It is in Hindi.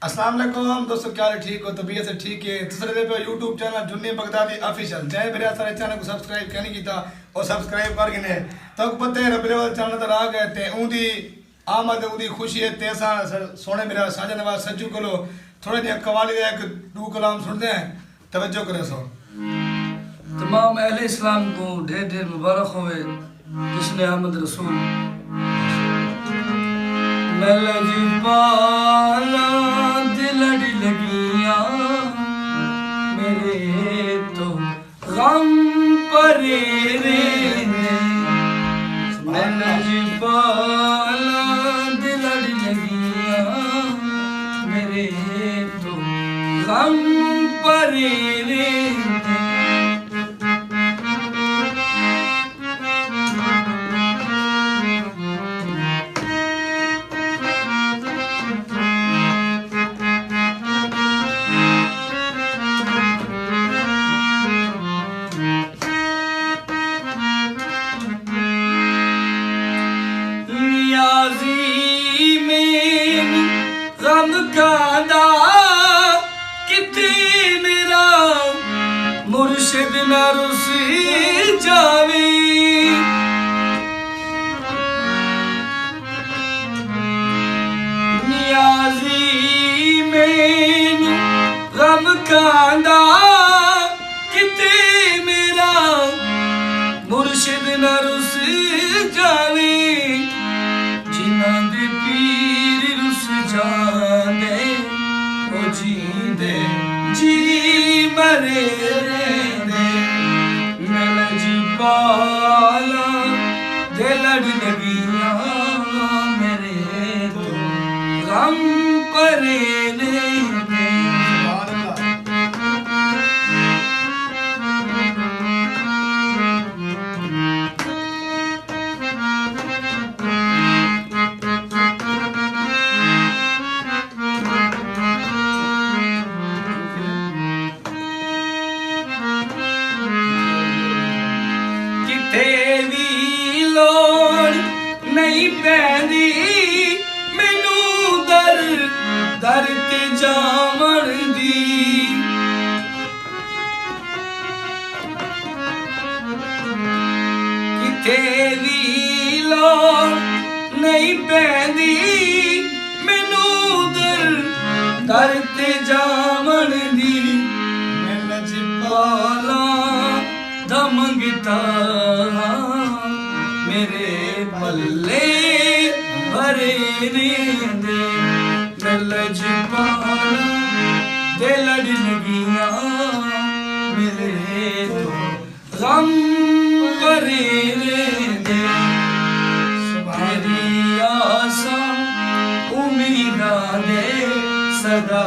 अस्सलाम वालेकुम दोस्तों, क्या हाल है? ठीक हो? तबीयत से ठीक है? दूसरे दे पे यूट्यूब चैनल जुन्नी बगदादी ऑफिशियल जय मेरे सारे चैनल को सब्सक्राइब कहने की था और सब्सक्राइब कर गिने तो पते रबीउल अव्वल चैनल तर आ गए थे ऊंदी आमद ऊंदी खुशी है तेसा सोने मेरा साजा नवाज सज्जू को थोड़े दिन कवाली दे एक दो कलाम सुनते हैं, तवज्जो करें सो। तमाम अहले इस्लाम को ढेर ढेर मुबारक होवे जिसने अहमद रसूल मेलज पाला दिलड़ी लगिया मेरे तो गम परे रे मेलज पाला दिलड़ी लगिया मेरे तो गम परे रे गम कादा किते मेरा मुर्शिद न रुस जावे नियाजी मैनू गम कादा किते मेरा मुर्शिद न रुस जावे जिन्हां दे पीर रुस जांदे ओ जींदे जी मरे रेंदे मेलज पाला दे लड़ लगियां मेरे तो गम परे रेंदे। तेरी लोड़ नहीं पैंदी मैनू दर दर ते जावण दी कि तेरी लोड़ नहीं पैंदी मैनू दर दर ते जावण दी मेलज पाला दमंगता मेरे पल्ले भरे नींदे मेलज पाला दे लड़ लगियां मेरे तो गम भरे नींदे तेरी आसा उम्मीदां दे सदा